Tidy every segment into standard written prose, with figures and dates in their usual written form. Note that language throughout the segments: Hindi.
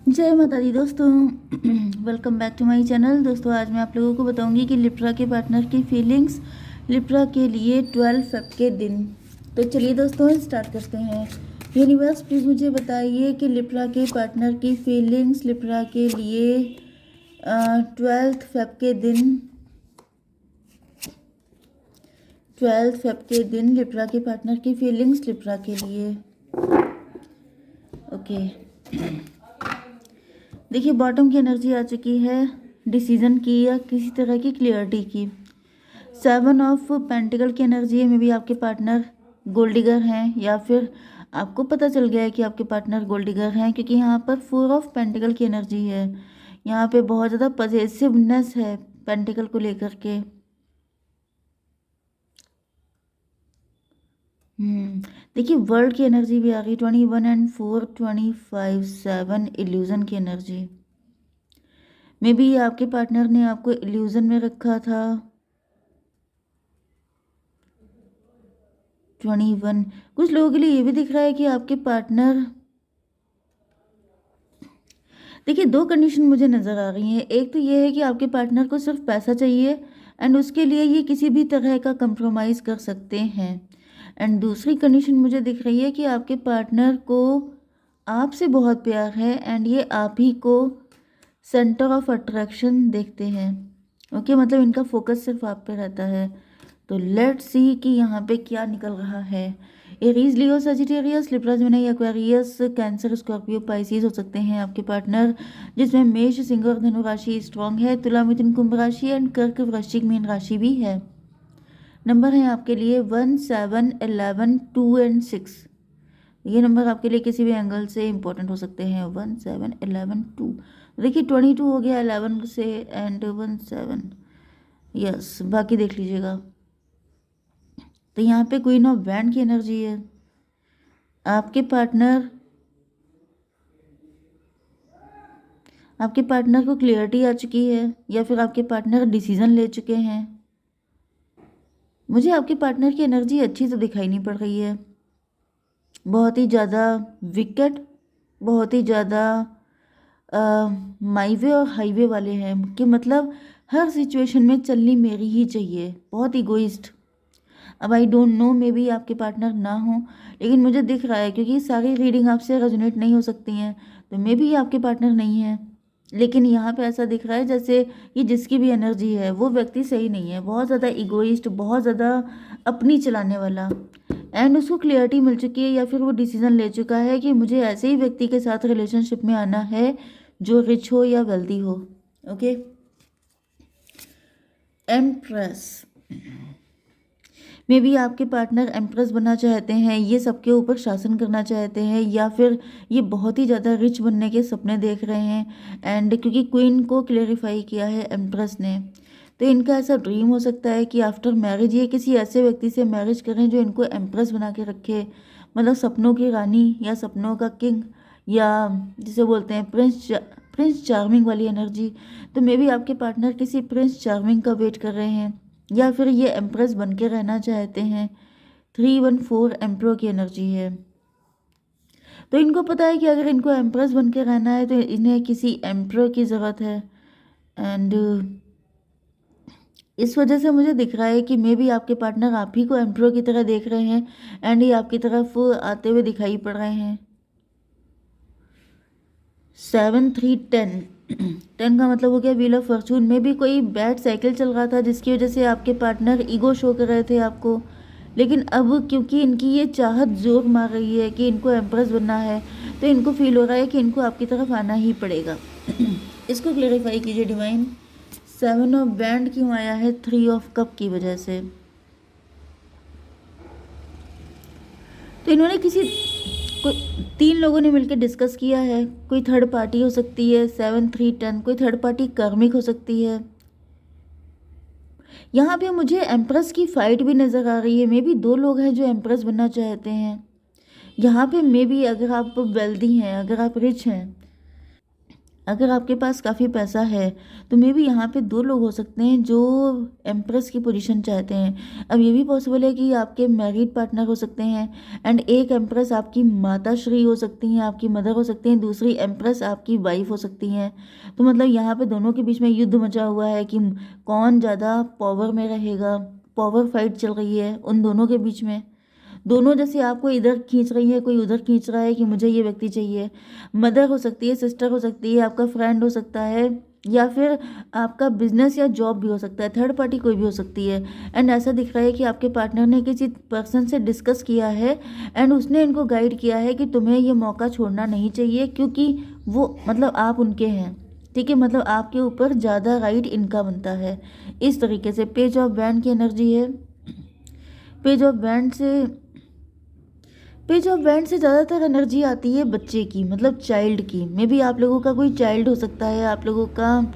जय माता दी दोस्तों। Welcome back to my channel. दोस्तों आज मैं आप लोगों को बताऊंगी कि लिब्रा के पार्टनर की फीलिंग्स लिब्रा के लिए 12 फेब के दिन। तो चलिए दोस्तों स्टार्ट करते हैं। यूनिवर्स प्लीज़ मुझे बताइए कि लिब्रा के पार्टनर की फीलिंग्स लिब्रा के लिए 12 फेब के दिन 12 फेब के दिन लिब्रा के पार्टनर की फीलिंग्स लिब्रा के लिए। ओके देखिए, बॉटम की एनर्जी आ चुकी है डिसीजन की या किसी तरह की क्लियरिटी की। 7 ऑफ पेंटिकल की एनर्जी है। मे बी आपके पार्टनर गोल्ड डिगर हैं या फिर आपको पता चल गया है कि आपके पार्टनर गोल्ड डिगर हैं, क्योंकि यहाँ पर 4 ऑफ पेंटिकल की एनर्जी है। यहाँ पे बहुत ज़्यादा पॉजिटिवनेस है पेंटिकल को लेकर के। देखिए, वर्ल्ड की एनर्जी भी आ गई। 21 एंड 4 25 7 इल्यूजन की एनर्जी। मे बी आपके पार्टनर ने आपको इल्यूजन में रखा था। 21 कुछ लोगों के लिए ये भी दिख रहा है कि आपके पार्टनर, देखिए दो कंडीशन मुझे नज़र आ रही हैं। एक तो ये है कि आपके पार्टनर को सिर्फ पैसा चाहिए एंड उसके लिए ये किसी भी तरह का कंप्रोमाइज़ कर सकते हैं। एंड दूसरी कंडीशन मुझे दिख रही है कि आपके पार्टनर को आपसे बहुत प्यार है एंड ये आप ही को सेंटर ऑफ अट्रैक्शन देखते हैं। ओके, मतलब इनका फोकस सिर्फ आप पे रहता है। तो लेट्स सी कि यहाँ पे क्या निकल रहा है। Aries, Leo, Sagittarius, Libra, Gemini, Aquarius, Cancer, Scorpio, Pisces हो सकते हैं आपके पार्टनर, जिसमें मेष, सिंह और धनु राशि स्ट्रॉन्ग है। तुला, मिथुन, कुंभ राशि एंड कर्क, वृश्चिक, मीन राशि भी है। नंबर है आपके लिए 1 7 11 2 एंड 6। ये नंबर आपके लिए किसी भी एंगल से इंपॉर्टेंट हो सकते हैं। 1 7 11 2, देखिए 22 हो गया 11 से एंड 1 7। यस, बाकी देख लीजिएगा। तो यहाँ पे क्वीन ऑफ वैंड की एनर्जी है। आपके पार्टनर को क्लियरिटी आ चुकी है या फिर आपके पार्टनर डिसीजन ले चुके हैं। मुझे आपके पार्टनर की एनर्जी अच्छी तो दिखाई नहीं पड़ रही है। बहुत ही ज़्यादा विकेट, बहुत ही ज़्यादा माईवे और हाईवे वाले हैं कि मतलब हर सिचुएशन में चलनी मेरी ही चाहिए, बहुत इगोइस्ट। अब I don't know, may be आपके पार्टनर ना हो, लेकिन मुझे दिख रहा है क्योंकि सारी रीडिंग आपसे रेजोनेट नहीं हो सकती हैं, तो मे बी आपके पार्टनर नहीं है। लेकिन यहाँ पे ऐसा दिख रहा है जैसे ये जिसकी भी एनर्जी है वो व्यक्ति सही नहीं है, बहुत ज़्यादा इगोइस्ट, बहुत ज़्यादा अपनी चलाने वाला। एंड उसको क्लियरिटी मिल चुकी है या फिर वो डिसीजन ले चुका है कि मुझे ऐसे ही व्यक्ति के साथ रिलेशनशिप में आना है जो रिच हो या वेल्दी हो। ओके, एम्प्रेस, मे बी आपके पार्टनर एम्प्रेस बनना चाहते हैं, ये सबके ऊपर शासन करना चाहते हैं, या फिर ये बहुत ही ज़्यादा रिच बनने के सपने देख रहे हैं। एंड क्योंकि क्वीन को क्लेरिफाई किया है एम्प्रेस ने, तो इनका ऐसा ड्रीम हो सकता है कि आफ्टर मैरिज ये किसी ऐसे व्यक्ति से मैरिज करें जो इनको एम्प्रेस बना के रखे, मतलब सपनों की रानी या सपनों का किंग, या जिसे बोलते हैं प्रिंस चार्मिंग वाली एनर्जी। तो मे बी आपके पार्टनर किसी प्रिंस चार्मिंग का वेट कर रहे हैं या फिर ये एम्प्रेस बन के रहना चाहते हैं। 314 एम्प्रो की एनर्जी है। तो इनको पता है कि अगर इनको एम्प्रेस बन के रहना है तो इन्हें किसी एम्प्रो की ज़रूरत है। एंड इस वजह से मुझे दिख रहा है कि मे बी आपके पार्टनर आप ही को एम्प्रो की तरह देख रहे हैं एंड ये आपकी तरफ आते हुए दिखाई पड़ रहे हैं। 7 3 10 10 का मतलब हो गया व्हील ऑफ फॉर्चून। में भी कोई बैड साइकिल चल रहा था जिसकी वजह से आपके पार्टनर ईगो शो कर रहे थे आपको, लेकिन अब क्योंकि इनकी ये चाहत जोर मार रही है कि इनको एम्प्रेस बनना है, तो इनको फील हो रहा है कि इनको आपकी तरफ आना ही पड़ेगा। इसको क्लेरिफाई कीजिए डिवाइन। 7 ऑफ बैंड क्यों आया है 3 ऑफ कप की वजह से? तो इन्होंने कोई 3 लोगों ने मिलकर डिस्कस किया है, कोई थर्ड पार्टी हो सकती है। 7 3 10 कोई थर्ड पार्टी कार्मिक हो सकती है। यहाँ पे मुझे एम्प्रेस की फाइट भी नज़र आ रही है। मे बी 2 लोग हैं जो एम्प्रेस बनना चाहते हैं। यहाँ पे मे बी अगर आप वेल्दी हैं, अगर आप रिच हैं, अगर आपके पास काफ़ी पैसा है तो मे बी यहाँ पे दो लोग हो सकते हैं जो एम्प्रेस की पोजीशन चाहते हैं। अब ये भी पॉसिबल है कि आपके मैरिड पार्टनर हो सकते हैं एंड एक एम्प्रेस आपकी माता श्री हो सकती हैं, आपकी मदर हो सकती हैं, दूसरी एम्प्रेस आपकी वाइफ हो सकती हैं। तो मतलब यहाँ पे दोनों के बीच में युद्ध मचा हुआ है कि कौन ज़्यादा पावर में रहेगा, पावर फाइट चल रही है उन दोनों के बीच में। दोनों जैसे आपको इधर खींच रही है, कोई उधर खींच रहा है कि मुझे ये व्यक्ति चाहिए। मदर हो सकती है, सिस्टर हो सकती है, आपका फ्रेंड हो सकता है, या फिर आपका बिजनेस या जॉब भी हो सकता है, थर्ड पार्टी कोई भी हो सकती है। एंड ऐसा दिख रहा है कि आपके पार्टनर ने किसी पर्सन से डिस्कस किया है एंड उसने इनको गाइड किया है कि तुम्हें ये मौका छोड़ना नहीं चाहिए, क्योंकि वो मतलब आप उनके हैं, ठीक है, मतलब आपके ऊपर ज़्यादा राइट इनका बनता है। इस तरीके से पेज ऑफ बैंड की एनर्जी है। पेज ऑफ बैंड से ज़्यादातर एनर्जी आती है बच्चे की, मतलब चाइल्ड की। मे बी आप लोगों का कोई चाइल्ड हो सकता है, आप लोगों का,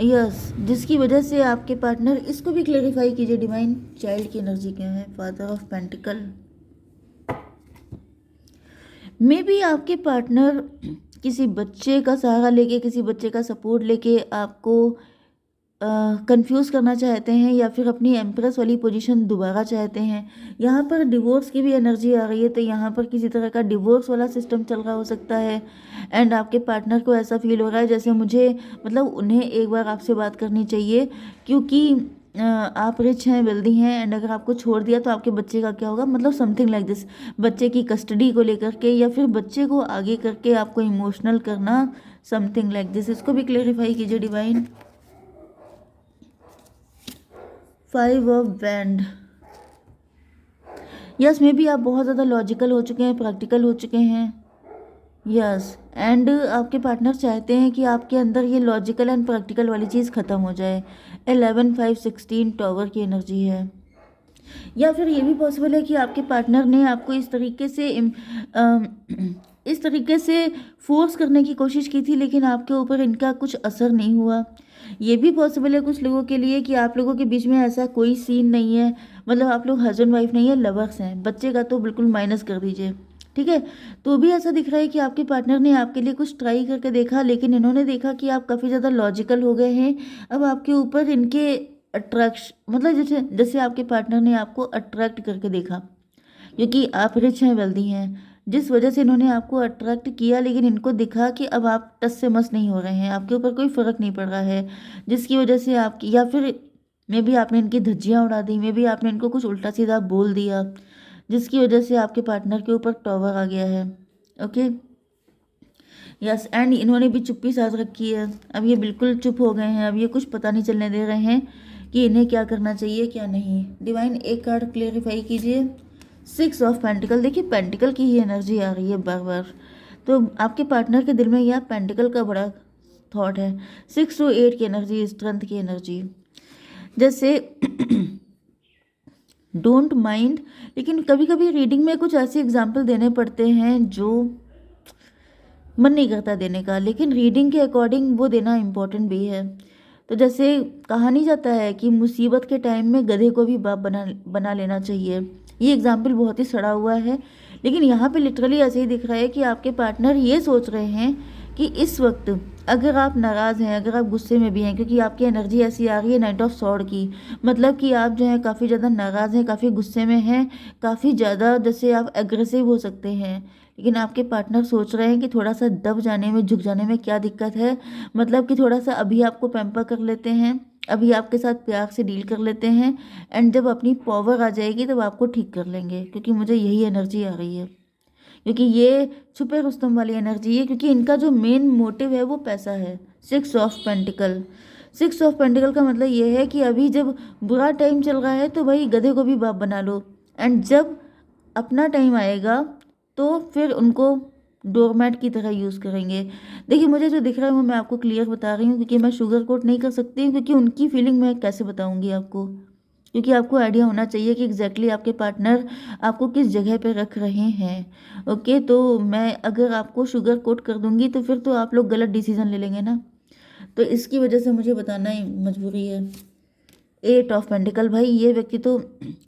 यस, जिसकी वजह से आपके पार्टनर, इसको भी क्लेरिफाई कीजिए डिवाइन, चाइल्ड की एनर्जी क्या है। Father of pentacle, may be आपके पार्टनर किसी बच्चे का सहारा लेके, किसी बच्चे का सपोर्ट लेके आपको कंफ्यूज करना चाहते हैं, या फिर अपनी एम्प्रेस वाली पोजीशन दोबारा चाहते हैं। यहाँ पर डिवोर्स की भी एनर्जी आ रही है, तो यहाँ पर किसी तरह का डिवोर्स वाला सिस्टम चल रहा हो सकता है। एंड आपके पार्टनर को ऐसा फील हो रहा है जैसे मुझे, मतलब उन्हें एक बार आपसे बात करनी चाहिए, क्योंकि आप रिच हैं, वेल्दी हैं, एंड अगर आपको छोड़ दिया तो आपके बच्चे का क्या होगा, मतलब समथिंग लाइक दिस। बच्चे की कस्टडी को लेकर के, या फिर बच्चे को आगे करके आपको इमोशनल करना, समथिंग लाइक दिस। इसको भी क्लेरिफाई कीजिए divine. 5 of band, yes, may be आप बहुत ज़्यादा लॉजिकल हो चुके हैं, प्रैक्टिकल हो चुके हैं, यस, एंड आपके पार्टनर चाहते हैं कि आपके अंदर ये लॉजिकल एंड प्रैक्टिकल वाली चीज़ ख़त्म हो जाए। 11 5 16 टॉवर की एनर्जी है। या फिर ये भी पॉसिबल है कि आपके पार्टनर ने आपको इस तरीके से फोर्स करने की कोशिश की थी, लेकिन आपके ऊपर इनका कुछ असर नहीं हुआ। ये भी पॉसिबल है कुछ लोगों के लिए कि आप लोगों के बीच में ऐसा कोई सीन नहीं है, मतलब आप लोग हस्बैंड वाइफ नहीं है, लवर्स हैं। बच्चे का तो बिल्कुल माइनस कर दीजिए, ठीक है। तो भी ऐसा दिख रहा है कि आपके पार्टनर ने आपके लिए कुछ ट्राई करके देखा, लेकिन इन्होंने देखा कि आप काफ़ी ज़्यादा लॉजिकल हो गए हैं। अब आपके ऊपर इनके अट्रैक्शन, मतलब जैसे जैसे आपके पार्टनर ने आपको अट्रैक्ट करके देखा, क्योंकि आप रिच हैं, वेल्दी हैं, जिस वजह से इन्होंने आपको अट्रैक्ट किया, लेकिन इनको दिखा कि अब आप टस से मस नहीं हो रहे हैं, आपके ऊपर कोई फ़र्क नहीं पड़ रहा है, जिसकी वजह से आपकी, या फिर मे बी आपने इनकी धज्जियाँ उड़ा दी, मे बी आपने इनको कुछ उल्टा सीधा बोल दिया, जिसकी वजह से आपके पार्टनर के ऊपर टॉवर आ गया है। ओके, यस, एंड इन्होंने भी चुप्पी साध रखी है। अब ये बिल्कुल चुप हो गए हैं, अब ये कुछ पता नहीं चलने दे रहे हैं कि इन्हें क्या करना चाहिए क्या नहीं। डिवाइन एक कार्ड क्लेरिफाई कीजिए। 6 ऑफ पेंटिकल, देखिए पेंटिकल की ही एनर्जी आ रही है बार बार, तो आपके पार्टनर के दिल में यह पेंटिकल का बड़ा थॉट है। 6 to 8 की एनर्जी, स्ट्रेंथ की एनर्जी, जैसे डोंट माइंड, लेकिन कभी कभी रीडिंग में कुछ ऐसे एग्जाम्पल देने पड़ते हैं जो मन नहीं करता देने का, लेकिन रीडिंग के अकॉर्डिंग वो देना इम्पोर्टेंट भी है। तो जैसे कहा नहीं जाता है कि मुसीबत के टाइम में गधे को भी बाप बना लेना चाहिए। ये एग्जाम्पल बहुत ही सड़ा हुआ है, लेकिन यहाँ पे लिटरली ऐसे ही दिख रहा है कि आपके पार्टनर ये सोच रहे हैं कि इस वक्त अगर आप नाराज़ हैं, अगर आप गुस्से में भी हैं, क्योंकि आपकी एनर्जी ऐसी आ रही है नाइट ऑफ सॉर्ड की, मतलब कि आप जो है काफ़ी ज़्यादा नाराज़ हैं, काफ़ी गुस्से में हैं, काफ़ी ज़्यादा जैसे आप एग्रेसिव हो सकते हैं, लेकिन आपके पार्टनर सोच रहे हैं कि थोड़ा सा दब जाने में, झुक जाने में क्या दिक्कत है, मतलब कि थोड़ा सा अभी आपको पैम्पर कर लेते हैं, अभी आपके साथ प्यार से डील कर लेते हैं, एंड जब अपनी पावर आ जाएगी तब आपको ठीक कर लेंगे, क्योंकि मुझे यही एनर्जी आ रही है, क्योंकि ये छुपे रुस्तम वाली एनर्जी है, क्योंकि इनका जो मेन मोटिव है वो पैसा है। 6 ऑफ पेंटिकल, 6 ऑफ पेंटिकल का मतलब ये है कि अभी जब बुरा टाइम चल रहा है तो भाई गधे को भी बाप बना लो, एंड जब अपना टाइम आएगा तो फिर उनको डोरमैट की तरह यूज़ करेंगे। देखिए मुझे जो दिख रहा है वो मैं आपको क्लियर बता रही हूँ, क्योंकि मैं शुगर कोट नहीं कर सकती, क्योंकि उनकी फीलिंग मैं कैसे बताऊँगी आपको, क्योंकि आपको आइडिया होना चाहिए कि एग्जैक्टली आपके पार्टनर आपको किस जगह पे रख रहे हैं। ओके, तो मैं अगर आपको शुगर कोट कर दूंगी तो फिर तो आप लोग गलत डिसीजन ले लेंगे ना, तो इसकी वजह से मुझे बताना ही मजबूरी है। 8 ऑफ पेंटिकल, भाई ये व्यक्ति तो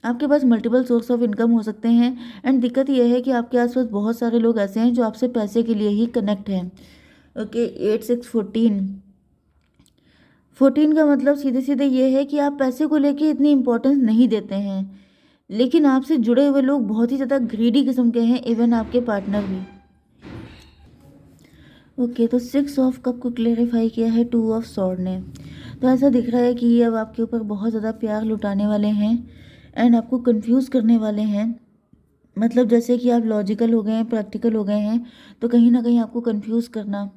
आपके पास मल्टीपल सोर्स ऑफ इनकम हो सकते हैं, एंड दिक्कत यह है कि आपके आसपास बहुत सारे लोग ऐसे हैं जो आपसे पैसे के लिए ही कनेक्ट हैं। ओके 8 6 14। 14 का मतलब सीधे सीधे ये है कि आप पैसे को लेके इतनी इम्पोर्टेंस नहीं देते हैं, लेकिन आपसे जुड़े हुए लोग बहुत ही ज़्यादा ग्रीडी किस्म के हैं, इवन आपके पार्टनर भी। ओके तो 6 ऑफ कप को क्लेरिफाई किया है 2 ऑफ सॉर्ड ने। तो ऐसा दिख रहा है कि ये अब आपके ऊपर बहुत ज़्यादा प्यार लुटाने वाले हैं एंड आपको कंफ्यूज करने वाले हैं। मतलब जैसे कि आप लॉजिकल हो गए हैं, प्रैक्टिकल हो गए हैं, तो कहीं ना कहीं आपको कंफ्यूज करना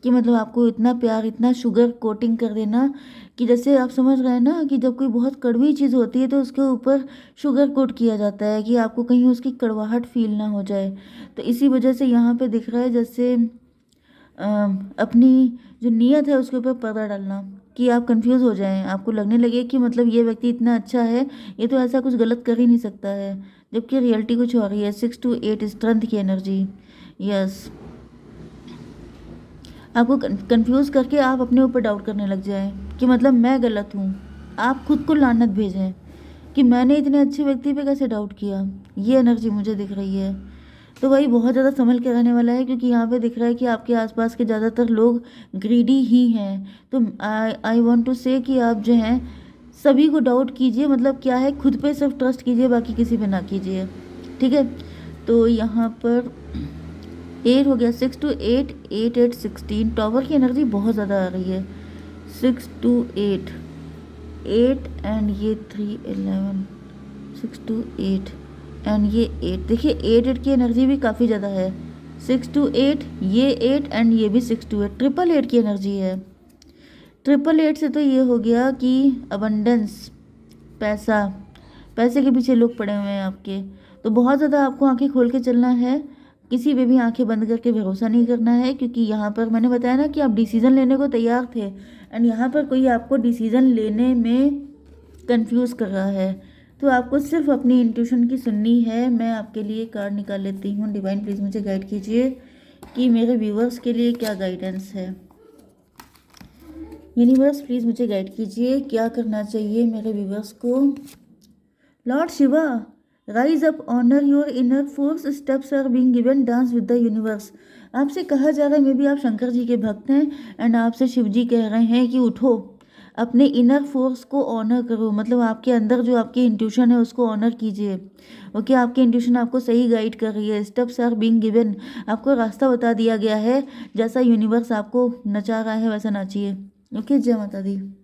कि मतलब आपको इतना प्यार, इतना शुगर कोटिंग कर देना कि जैसे आप समझ रहे हैं ना कि जब कोई बहुत कड़वी चीज़ होती है तो उसके ऊपर शुगर कोट किया जाता है कि आपको कहीं उसकी कड़वाहट फील ना हो जाए। तो इसी वजह से यहाँ पे दिख रहा है जैसे अपनी जो नीयत है उसके ऊपर पर्दा डालना कि आप कंफ्यूज हो जाएं, आपको लगने लगे कि मतलब ये व्यक्ति इतना अच्छा है, ये तो ऐसा कुछ गलत कर ही नहीं सकता है, जबकि रियलिटी कुछ और ही है। 6 to 8 स्ट्रेंथ की एनर्जी। यस, आपको कंफ्यूज करके आप अपने ऊपर डाउट करने लग जाएं कि मतलब मैं गलत हूँ। आप खुद को लानत भेजें कि मैंने इतने अच्छे व्यक्ति पे कैसे डाउट किया। ये एनर्जी मुझे दिख रही है। तो वही बहुत ज़्यादा संभल के रहने वाला है, क्योंकि यहाँ पे दिख रहा है कि आपके आसपास के ज़्यादातर लोग ग्रीडी ही हैं। तो आई वांट टू से कि आप जो हैं सभी को डाउट कीजिए, मतलब क्या है, खुद पे सिर्फ ट्रस्ट कीजिए, बाकी किसी पे ना कीजिए, ठीक है। तो यहाँ पर 8 हो गया, 6 to 8, 8 8 16। टॉवर की एनर्जी बहुत ज़्यादा आ रही है। 6 to 8, 8 एंड ये 3 11, 6 to 8 एंड ये 8। देखिए 8 8 की एनर्जी भी काफ़ी ज़्यादा है। 6 to 8, ये 8 एंड ये भी 6 to 8, 8 की एनर्जी है। 8 से तो ये हो गया कि अबंडेंस, पैसा, पैसे के पीछे लोग पड़े हुए हैं आपके। तो बहुत ज़्यादा आपको आंखें खोल के चलना है, किसी पे भी आंखें बंद करके भरोसा नहीं करना है, क्योंकि यहाँ पर मैंने बताया ना कि आप डिसीज़न लेने को तैयार थे एंड यहाँ पर कोई आपको डिसीज़न लेने में कंफ्यूज कर रहा है। तो आपको सिर्फ अपनी इंट्यूशन की सुननी है। मैं आपके लिए कार्ड निकाल लेती हूँ। डिवाइन प्लीज़ मुझे गाइड कीजिए कि मेरे व्यूवर्स के लिए क्या गाइडेंस है। यूनिवर्स प्लीज़ मुझे गाइड कीजिए, क्या करना चाहिए मेरे व्यूवर्स को। Lord Shiva, rise up, honour your inner force, steps are being given, dance with the universe. आपसे कहा जा रहा है, मे बी आप शंकर जी के भक्त हैं एंड आपसे शिव जी कह रहे हैं कि उठो, अपने इनर फोर्स को ऑनर करो, मतलब आपके अंदर जो आपकी इंट्यूशन है उसको ऑनर कीजिए। ओके, आपकी इंट्यूशन आपको सही गाइड कर रही है। स्टेप्स आर बीइंग गिवन, आपको रास्ता बता दिया गया है, जैसा यूनिवर्स आपको नचा रहा है वैसा नाचिए। ओके, जय माता दी।